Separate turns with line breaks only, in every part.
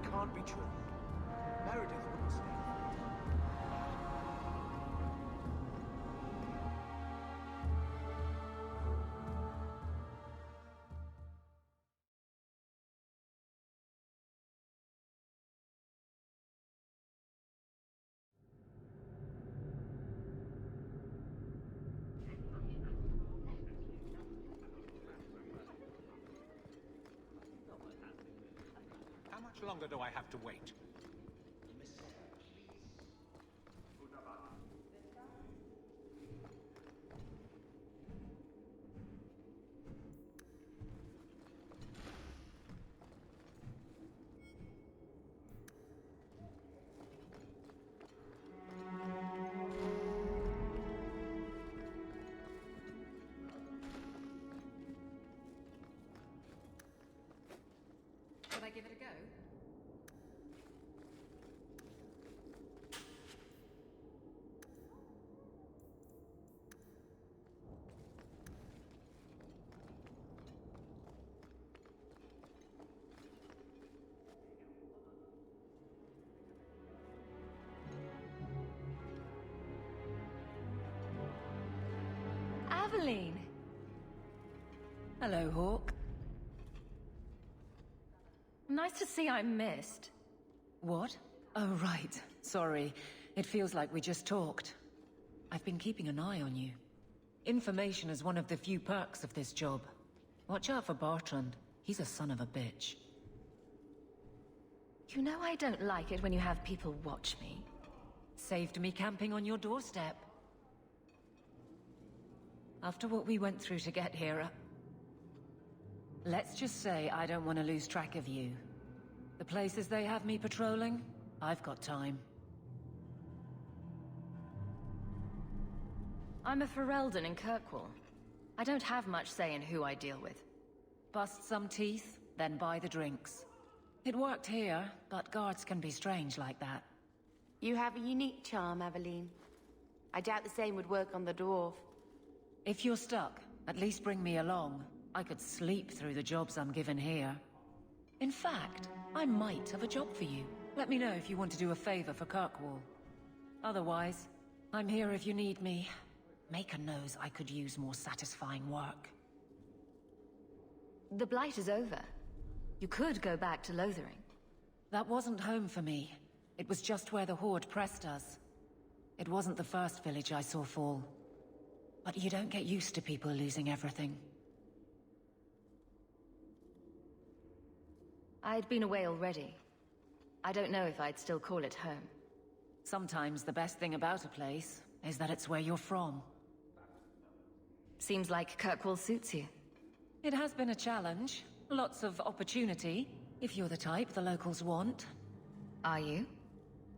That can't be true. Meredith wouldn't say that. How much longer do I have to wait?
Should I give it a go?
Aveline! Hello, Hawk. Nice to see I'm missed. What? Oh, right. Sorry. It feels like we just talked. I've been keeping an eye on you. Information is one of the few perks of this job. Watch out for Bartrand. He's a son of a bitch. You know I don't like it when you have people watch me. Saved me camping on your doorstep. After what we went through to get here, let's just say I don't want to lose track of you. The places they have me patrolling, I've got time. I'm a Ferelden in Kirkwall. I don't have much say in who I deal with. Bust some teeth, then buy the drinks. It worked here, but guards can be strange like that.
You have a unique charm, Aveline. I doubt the same would work on the dwarf.
If you're stuck, at least bring me along. I could sleep through the jobs I'm given here. In fact, I might have a job for you. Let me know if you want to do a favor for Kirkwall. Otherwise, I'm here if you need me. Maker knows I could use more satisfying work.
The Blight is over. You could go back to Lothering.
That wasn't home for me. It was just where the Horde pressed us. It wasn't the first village I saw fall. But you don't get used to people losing everything.
I'd been away already. I don't know if I'd still call it home.
Sometimes the best thing about a place is that it's where you're from.
Seems like Kirkwall suits you.
It has been a challenge. Lots of opportunity, if you're the type the locals want.
Are you?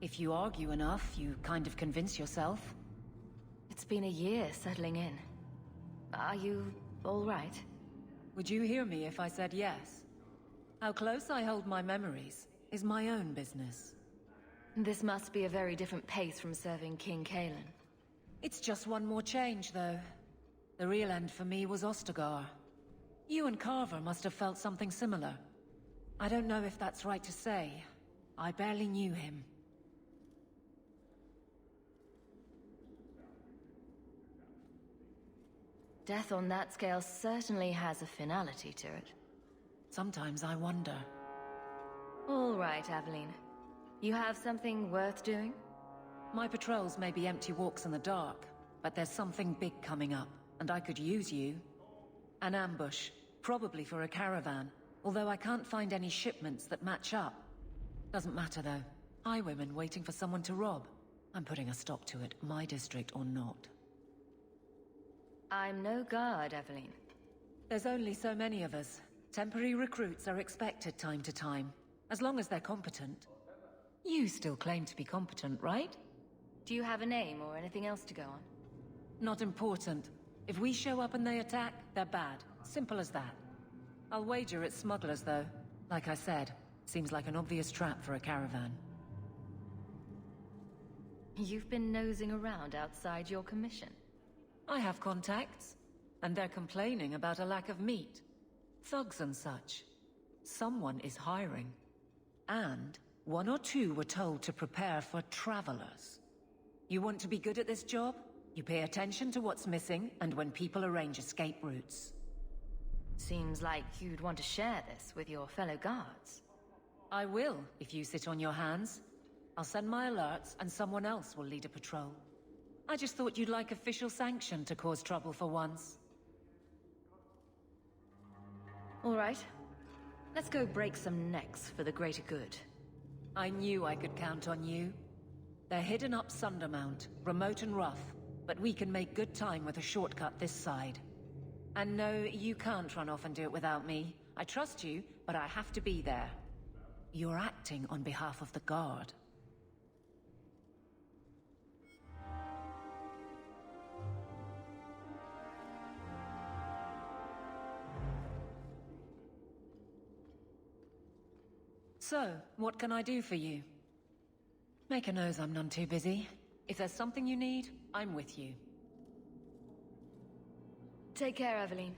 If you argue enough, you kind of convince yourself.
It's been a year settling in. Are you all right?
Would you hear me if I said yes? How close I hold my memories is my own business.
This must be a very different pace from serving King Kalen.
It's just one more change, though. The real end for me was Ostagar. You and Carver must have felt something similar. I don't know if that's right to say. I barely knew him.
Death on that scale certainly has a finality to it.
Sometimes I wonder.
All right, Aveline. You have something worth doing?
My patrols may be empty walks in the dark, but there's something big coming up, and I could use you. An ambush, probably for a caravan, although I can't find any shipments that match up. Doesn't matter though. Highwaymen waiting for someone to rob. I'm putting a stop to it, my district or not.
I'm no guard, Aveline.
There's only so many of us. Temporary recruits are expected time to time, as long as they're competent. You still claim to be competent, right?
Do you have a name or anything else to go on?
Not important. If we show up and they attack, they're bad. Simple as that. I'll wager it's smugglers, though. Like I said, seems like an obvious trap for a caravan.
You've been nosing around outside your commission.
I have contacts, and they're complaining about a lack of meat. Thugs and such. Someone is hiring. And 1 or 2 were told to prepare for travelers. You want to be good at this job? You pay attention to what's missing and when people arrange escape routes.
Seems like you'd want to share this with your fellow guards.
I will, if you sit on your hands. I'll send my alerts and someone else will lead a patrol. I just thought you'd like official sanction to cause trouble for once.
All right. Let's go break some necks for the greater good.
I knew I could count on you. They're hidden up Sundermount, remote and rough, but we can make good time with a shortcut this side. And no, you can't run off and do it without me. I trust you, but I have to be there. You're acting on behalf of the Guard. So, what can I do for you? Make a nose I'm none too busy. If there's something you need, I'm with you.
Take care, Evelyn.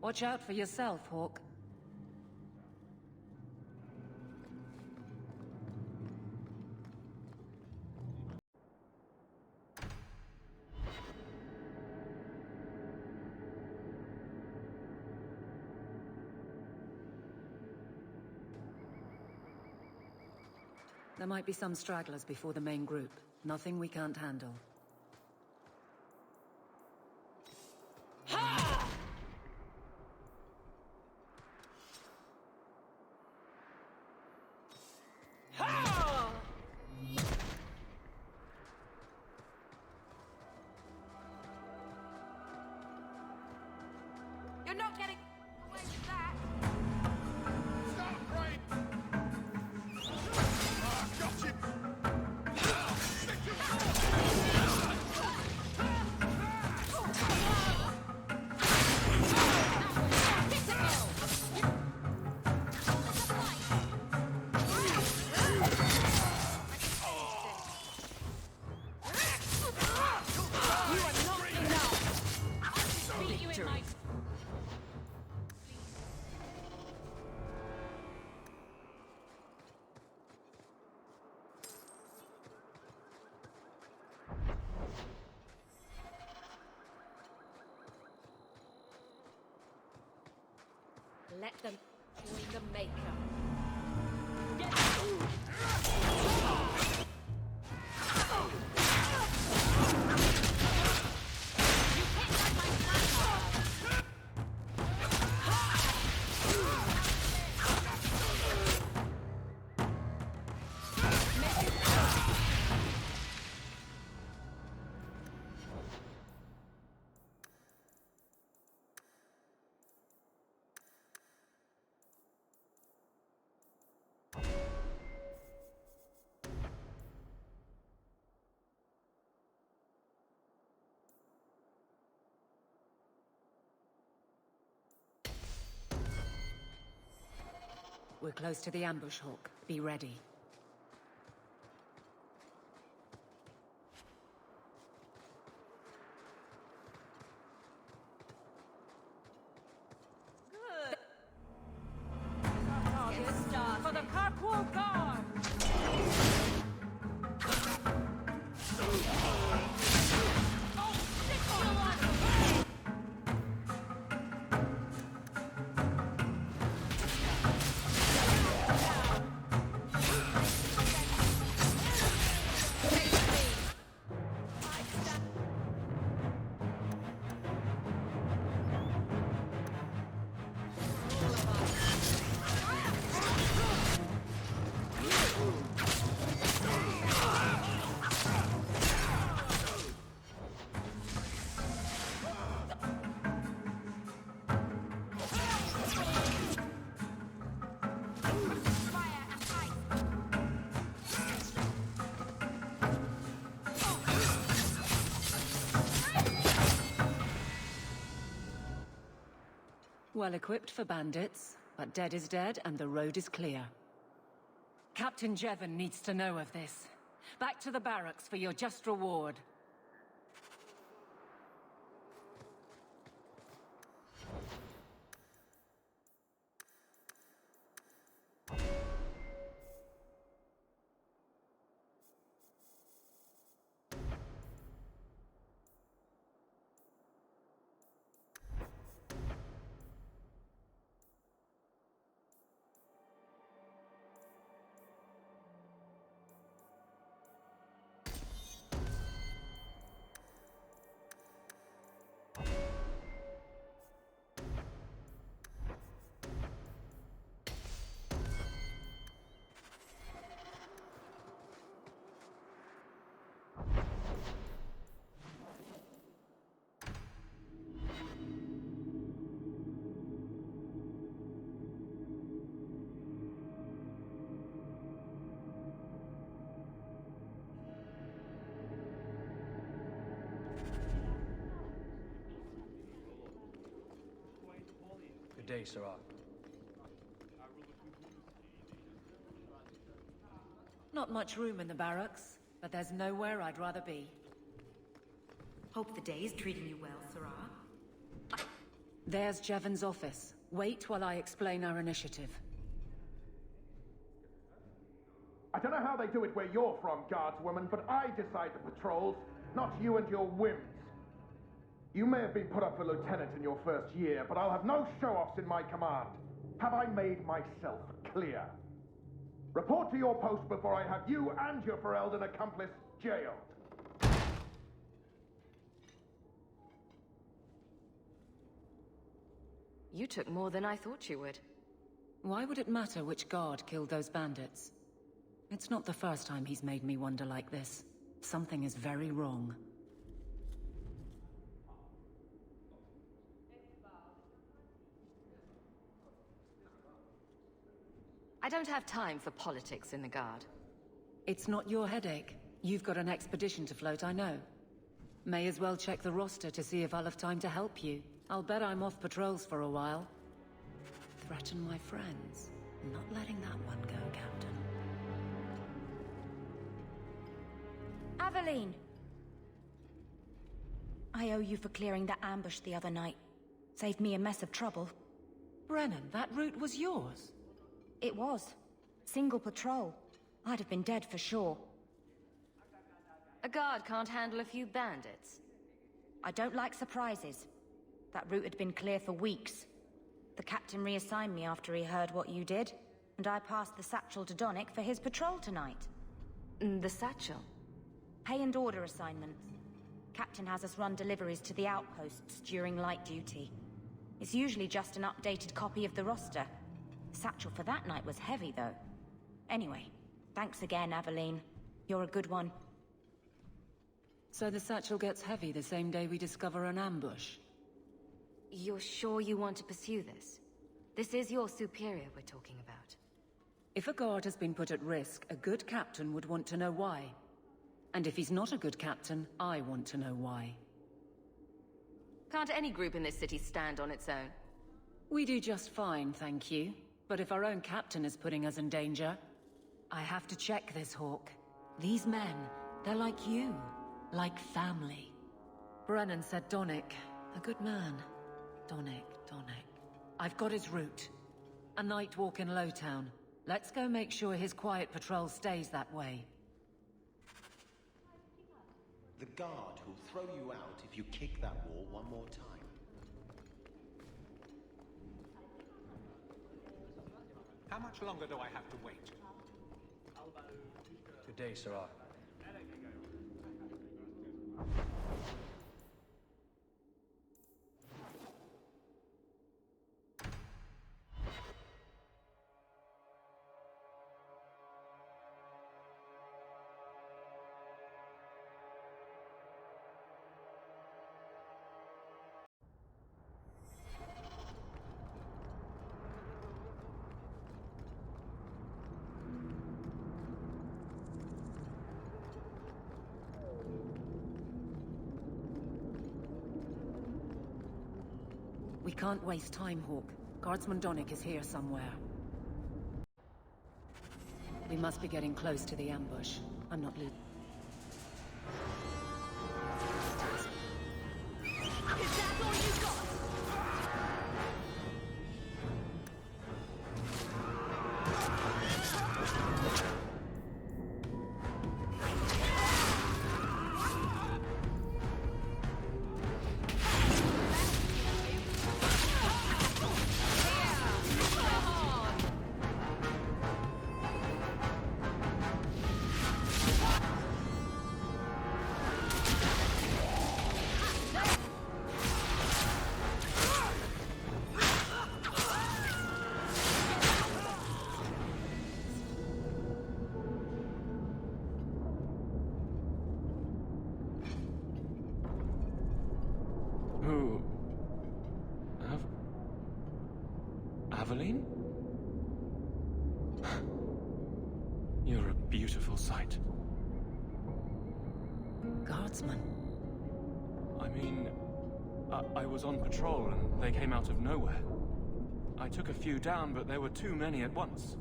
Watch out for yourself, Hawk. There might be some stragglers before the main group. Nothing we can't handle.
You're not getting away with that.
Stop, right! Got you!
Let them join the Maker.
We're close to the ambush, Hawk. Be ready. For the Kirkwall Guard! Well equipped for bandits, but dead is dead and the road is clear. Captain Jevon needs to know of this. Back to the barracks for your just reward.
day, Sarah.
Not much room in the barracks, but there's nowhere I'd rather be.
Hope the day is treating you well, Sarah.
There's Jevon's office. Wait while I explain our initiative.
I don't know how they do it where you're from, guardswoman, but I decide the patrols, not you and your whims. You may have been put up for lieutenant in your first year, but I'll have no show-offs in my command. Have I made myself clear? Report to your post before I have you and your Ferelden accomplice jailed.
You took more than I thought you would.
Why would it matter which guard killed those bandits? It's not the first time he's made me wonder like this. Something is very wrong.
I don't have time for politics in the Guard.
It's not your headache. You've got an expedition to float, I know. May as well check the roster to see if I'll have time to help you. I'll bet I'm off patrols for a while. Threaten my friends. Not letting that one go, Captain.
Aveline! I owe you for clearing that ambush the other night. Saved me a mess of trouble.
Brennan, that route was yours?
It was. Single patrol. I'd have been dead for sure.
A guard can't handle a few bandits.
I don't like surprises. That route had been clear for weeks. The captain reassigned me after he heard what you did, and I passed the satchel to Donnick for his patrol tonight.
The satchel?
Pay and order assignments. Captain has us run deliveries to the outposts during light duty. It's usually just an updated copy of the roster. The satchel for that night was heavy, though. Anyway, thanks again, Aveline. You're a good one.
So the satchel gets heavy the same day we discover an ambush?
You're sure you want to pursue this? This is your superior we're talking about.
If a guard has been put at risk, a good captain would want to know why. And if he's not a good captain, I want to know why.
Can't any group in this city stand on its own?
We do just fine, thank you. But if our own captain is putting us in danger, I have to check this, Hawk. These men, they're like you. Like family. Brennan said Donnick. A good man. Donnick. I've got his route. A night walk in Lowtown. Let's go make sure his quiet patrol stays that way.
The guard who'll throw you out if you kick that wall one more time.
How much longer do I have to wait?
Today, Sarah.
We can't waste time, Hawk. Guardsman Donnick is here somewhere. We must be getting close to the ambush. I'm not leaving.
Is that all you got?
Who? Aveline? You're a beautiful sight.
Guardsman?
I mean, I was on patrol and they came out of nowhere. I took a few down, but there were too many at once.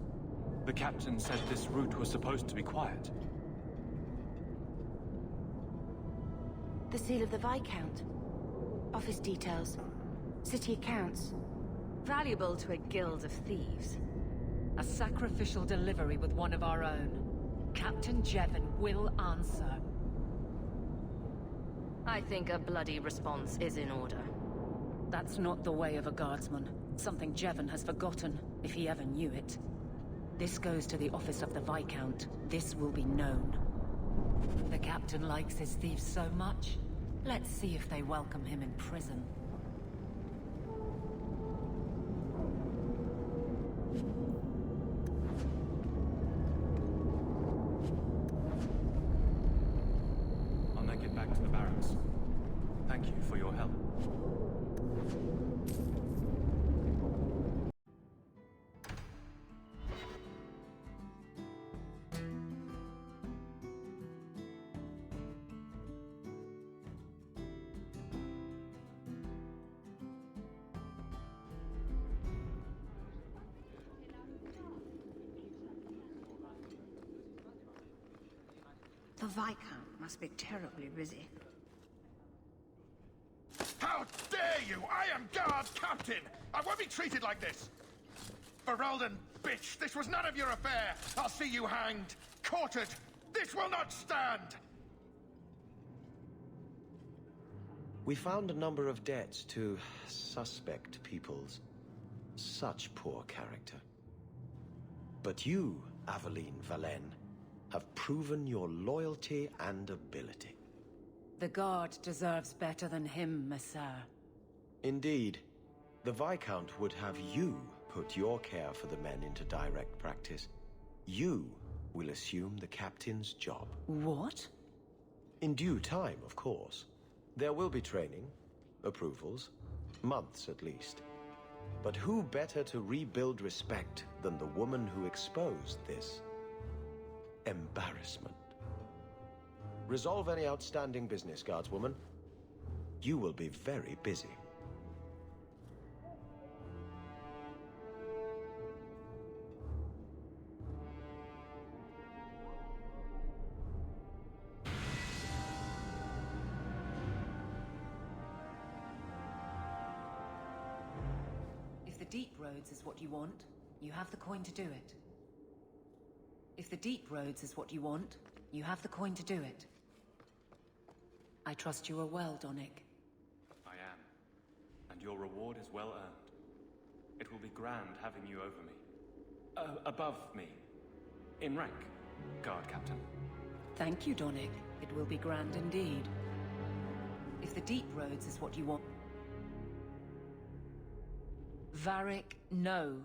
The captain said this route was supposed to be quiet.
The seal of the Viscount. Office details. City accounts.
Valuable to a guild of thieves.
A sacrificial delivery with one of our own. Captain Jevon will answer.
I think a bloody response is in order.
That's not the way of a guardsman. Something Jevon has forgotten, if he ever knew it. This goes to the office of the Viscount. This will be known. The captain likes his thieves so much. Let's see if they welcome him in prison.
I'll make it back to the barracks. Thank you for your help.
The Viscount must be terribly busy.
How dare you! I am guard captain! I won't be treated like this! Ferelden, bitch, this was none of your affair! I'll see you hanged, quartered! This will not stand!
We found a number of debts to suspect peoples. Such poor character. But you, Aveline Valen, have proven your loyalty and ability.
The guard deserves better than him, Messire.
Indeed. The Viscount would have you put your care for the men into direct practice. You will assume the captain's job.
What?
In due time, of course. There will be training, approvals, months at least. But who better to rebuild respect than the woman who exposed this embarrassment? Resolve any outstanding business, guardswoman. You will be very busy.
If the deep roads is what you want, you have the coin to do it. If the deep roads is what you want, you have the coin to do it. I trust you are well, Donick.
I am. And your reward is well earned. It will be grand having you over me. Above me. In rank, guard captain.
Thank you, Donick. It will be grand indeed. If the deep roads is what you want... Varric, no.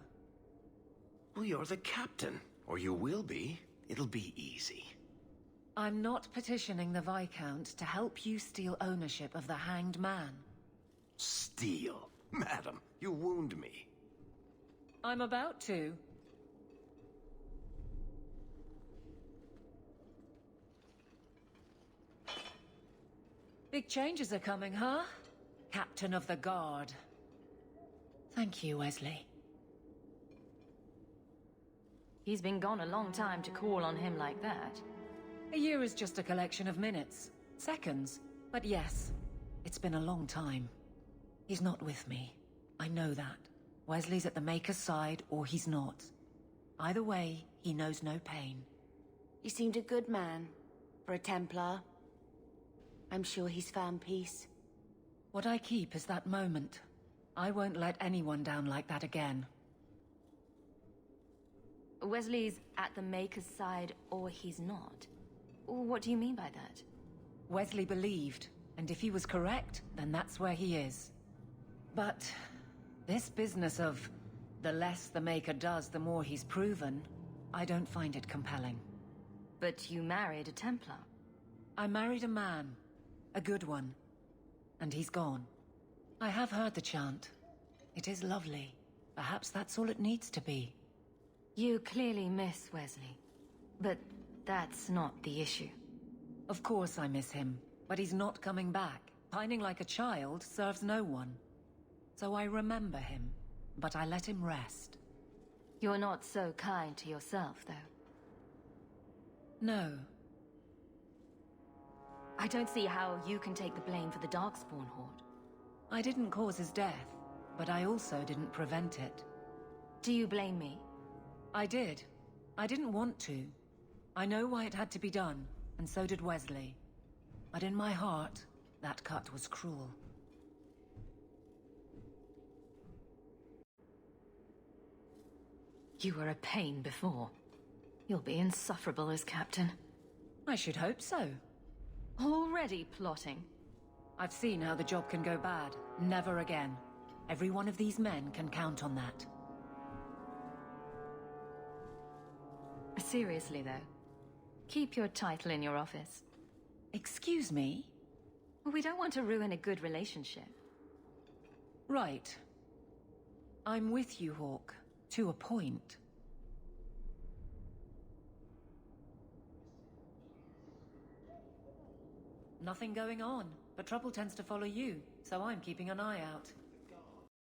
Well, you're the captain. Or you will be. It'll be easy.
I'm not petitioning the Viscount to help you steal ownership of the Hanged Man.
Steal? Madam, you wound me.
I'm about to. Big changes are coming, huh? Captain of the Guard. Thank you, Wesley.
He's been gone a long time to call on him like that.
A year is just a collection of minutes. Seconds. But yes, it's been a long time. He's not with me. I know that. Wesley's at the Maker's side, or he's not. Either way, he knows no pain.
He seemed a good man. For a Templar. I'm sure he's found peace.
What I keep is that moment. I won't let anyone down like that again.
Wesley's at the Maker's side, or he's not. What do you mean by that?
Wesley believed, and if he was correct, then that's where he is. But this business of the less the Maker does, the more he's proven, I don't find it compelling.
But you married a Templar.
I married a man. A good one. And he's gone. I have heard the chant. It is lovely. Perhaps that's all it needs to be.
You clearly miss Wesley. But that's not the issue.
Of course I miss him, but he's not coming back. Pining like a child serves no one. So I remember him. but I let him rest.
You're not so kind to yourself, though.
No.
I don't see how you can take the blame for the Darkspawn Horde.
I didn't cause his death, but I also didn't prevent it.
Do you blame me?
I did. I didn't want to. I know why it had to be done, and so did Wesley. But in my heart, that cut was cruel.
You were a pain before. You'll be insufferable as captain.
I should hope so.
Already plotting?
I've seen how the job can go bad. Never again. Every one of these men can count on that.
Seriously, though. Keep your title in your office.
Excuse me?
We don't want to ruin a good relationship.
Right. I'm with you, Hawk. To a point. Nothing going on, but trouble tends to follow you, so I'm keeping an eye out.